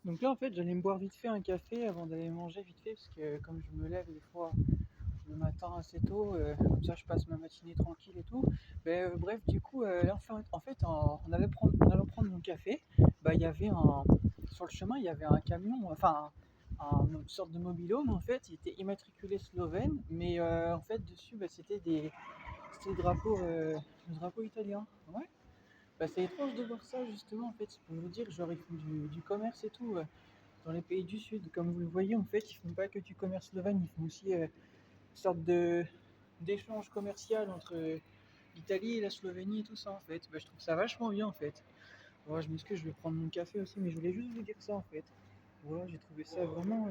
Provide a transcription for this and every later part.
Donc là, en fait, j'allais me boire vite fait un café avant d'aller manger vite fait, parce que comme je me lève des fois le matin assez tôt, comme ça je passe ma matinée tranquille et tout. Bref, du coup, là, on allait prendre mon café. Il y avait sur le chemin, il y avait un camion, enfin, une sorte de mobil-home, en fait, il était immatriculé slovène, mais en fait, dessus, c'était le drapeau italien. Ouais. C'est étrange de voir ça, justement, en fait, c'est pour vous dire, genre, ils font du commerce et tout. Dans les pays du Sud. Comme vous le voyez, en fait, ils font pas que du commerce slovène, ils font aussi une sorte d'échange commercial entre l'Italie et la Slovénie et tout ça, en fait. Je trouve ça vachement bien, en fait. Voilà, je m'excuse, je vais prendre mon café aussi, mais je voulais juste vous dire ça, en fait. Voilà, j'ai trouvé ça vraiment,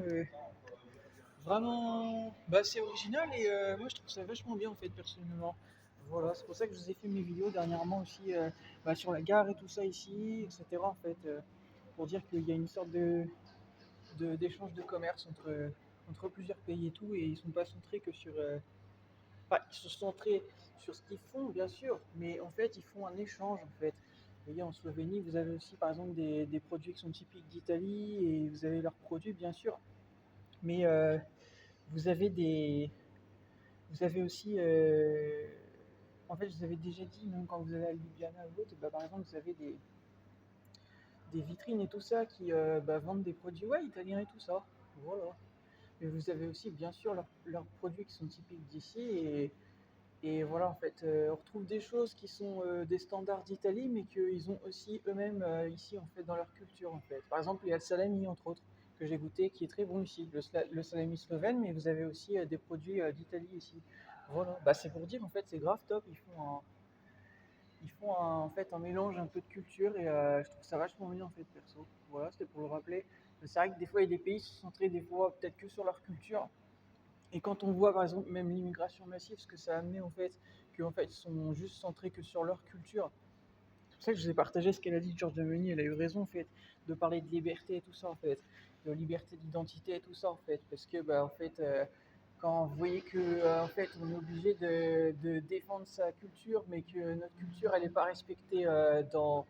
c'est original et moi, je trouve ça vachement bien, en fait, personnellement. Voilà, c'est pour ça que je vous ai fait mes vidéos dernièrement aussi sur la gare et tout ça ici, etc. En fait, pour dire qu'il y a une sorte d'échange de commerce entre plusieurs pays et tout, et ils sont pas centrés que sur. Enfin, ils sont centrés sur ce qu'ils font, bien sûr, mais en fait, ils font un échange, en fait. Vous voyez, en Slovénie, vous avez aussi, par exemple, des produits qui sont typiques d'Italie, et vous avez leurs produits, bien sûr, mais vous avez des. Vous avez aussi. En fait, je vous avais déjà dit, même quand vous allez à Ljubljana ou autre, par exemple, vous avez des vitrines et tout ça qui vendent des produits ouais, italiens et tout ça. Voilà. Mais vous avez aussi bien sûr leurs produits qui sont typiques d'ici et voilà en fait on retrouve des choses qui sont des standards d'Italie mais qu'ils ont aussi eux-mêmes ici en fait dans leur culture en fait. Par exemple il y a le salami entre autres que j'ai goûté qui est très bon ici, le salami slovène mais vous avez aussi des produits d'Italie ici. Voilà, c'est pour dire en fait c'est grave top, en fait un mélange un peu de culture et je trouve ça vachement bien en fait perso. Voilà, c'était pour le rappeler. C'est vrai que des fois il y a des pays qui sont centrés des fois peut-être que sur leur culture et quand on voit par exemple même l'immigration massive, ce que ça a amené en fait, qu'en fait ils sont juste centrés que sur leur culture. C'est pour ça que je vous ai partagé ce qu'elle a dit, George Meloni, elle a eu raison en fait, de parler de liberté et tout ça en fait, de liberté d'identité et tout ça en fait, parce que en fait, quand vous voyez que en fait on est obligé de défendre sa culture, mais que notre culture elle n'est pas respectée dans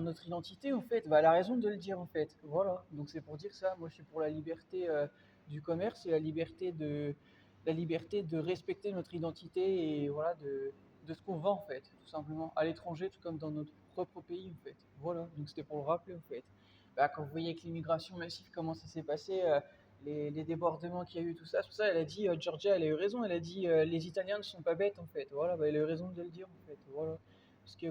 notre identité, en fait, elle a raison de le dire, en fait. Voilà, donc c'est pour dire ça. Moi, je suis pour la liberté du commerce et la liberté de respecter notre identité et voilà, de ce qu'on vend, en fait, tout simplement, à l'étranger, tout comme dans notre propre pays, en fait. Voilà, donc c'était pour le rappeler, en fait. Quand vous voyez que l'immigration massive, comment ça s'est passé, les débordements qu'il y a eu, tout ça, elle a dit, Georgia, elle a eu raison, elle a dit, les Italiens ne sont pas bêtes, en fait. Voilà, elle a eu raison de le dire, en fait. Voilà parce que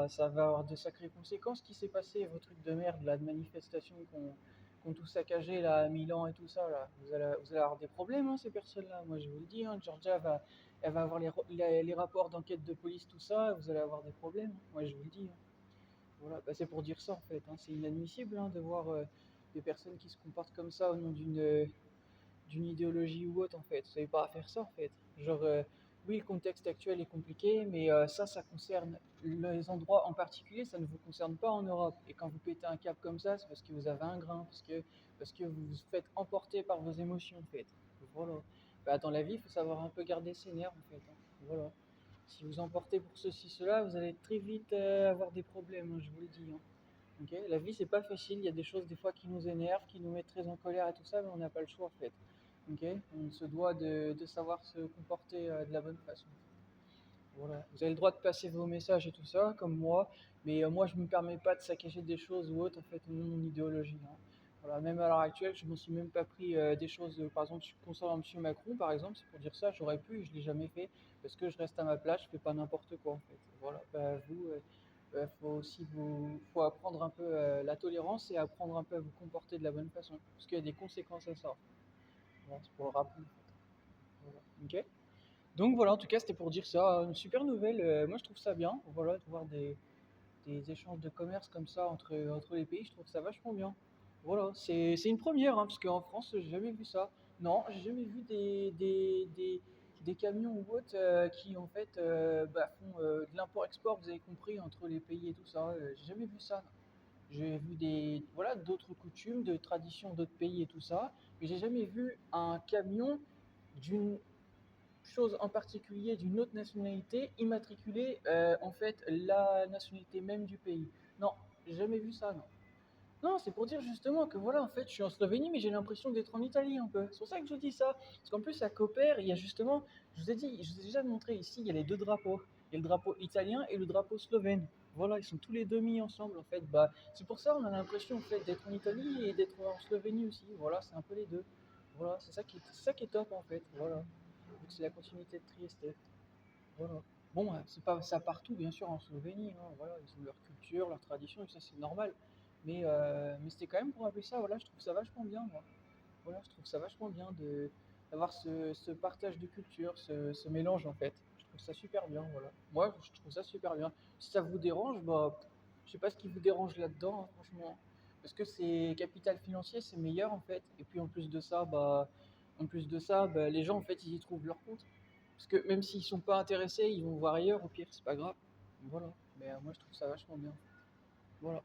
ça va avoir de sacrées conséquences. Ce qui s'est passé, vos trucs de merde, là, de manifestations qu'on tout saccagé là, à Milan et tout ça, là, vous allez avoir des problèmes, hein, ces personnes-là. Moi, je vous le dis, hein, Georgia elle va avoir les rapports d'enquête de police, tout ça, vous allez avoir des problèmes. Moi, je vous le dis. Hein. Voilà, c'est pour dire ça, en fait. Hein. C'est inadmissible hein, de voir des personnes qui se comportent comme ça au nom d'une idéologie ou autre en fait. Vous savez pas à faire ça en fait. Genre, oui, le contexte actuel est compliqué, mais ça concerne les endroits en particulier, ça ne vous concerne pas en Europe. Et quand vous pétez un câble comme ça, c'est parce que vous avez un grain, parce que vous vous faites emporter par vos émotions en fait. Voilà. Dans la vie, il faut savoir un peu garder ses nerfs en fait. Hein. Voilà. Si vous emportez pour ceci, cela, vous allez très vite avoir des problèmes, hein, je vous le dis. Hein. Ok. La vie, c'est pas facile. Il y a des choses des fois qui nous énervent, qui nous mettent très en colère et tout ça, mais on n'a pas le choix en fait. Ok. On se doit de savoir se comporter de la bonne façon. Voilà. Vous avez le droit de passer vos messages et tout ça, comme moi, mais moi je me permets pas de saccager des choses ou autres en fait au nom de mon idéologie. Hein. Voilà. Même à l'heure actuelle, je m'en suis même pas pris des choses, par exemple concernant M. Macron, par exemple, c'est pour dire ça, j'aurais pu, et je l'ai jamais fait, parce que je reste à ma place, je fais pas n'importe quoi en fait. Voilà. Vous, faut aussi faut apprendre un peu la tolérance et apprendre un peu à vous comporter de la bonne façon, parce qu'il y a des conséquences à ça. Voilà, c'est pour le rappeler. Voilà. Ok. Donc voilà, en tout cas, c'était pour dire ça. Une super nouvelle. Moi, je trouve ça bien. Voilà, de voir des échanges de commerce comme ça entre les pays. Je trouve ça vachement bien. Voilà, c'est une première, hein, parce qu'en France, j'ai jamais vu ça. Non, j'ai jamais vu des camions ou autres qui, en fait, font de l'import-export, vous avez compris, entre les pays et tout ça. J'ai jamais vu ça. Non. J'ai vu voilà, d'autres coutumes, de traditions d'autres pays et tout ça, mais j'ai jamais vu un camion d'une chose en particulier d'une autre nationalité immatriculer en fait la nationalité même du pays. Non, j'ai jamais vu ça, non. Non, c'est pour dire justement que voilà, en fait, je suis en Slovénie, mais j'ai l'impression d'être en Italie un peu. C'est pour ça que je dis ça. Parce qu'en plus, ça coopère. Il y a justement, je vous ai dit, je vous ai déjà montré ici, il y a les deux drapeaux. Il y a le drapeau italien et le drapeau slovène. Voilà, ils sont tous les deux mis ensemble en fait. Bah, c'est pour ça on a l'impression en fait d'être en Italie et d'être en Slovénie aussi. Voilà, c'est un peu les deux. Voilà, c'est ça qui est top en fait. Voilà, donc c'est la continuité de Trieste. Voilà. Bon, c'est pas ça partout, bien sûr, en Slovénie, hein, voilà, ils ont leur culture, leur tradition, et ça c'est normal. Mais c'était quand même pour rappeler ça, voilà, je trouve ça vachement bien, moi. Voilà, je trouve ça vachement bien d'avoir ce partage de culture, ce mélange en fait. Je trouve ça super bien, voilà. Moi, je trouve ça super bien. Si ça vous dérange, bah, je sais pas ce qui vous dérange là-dedans, hein, franchement. Parce que c'est capital financier, c'est meilleur en fait. Et puis en plus de ça, bah, les gens en fait, ils y trouvent leur compte. Parce que même s'ils sont pas intéressés, ils vont voir ailleurs, au pire, c'est pas grave. Voilà. Mais moi, je trouve ça vachement bien. Voilà.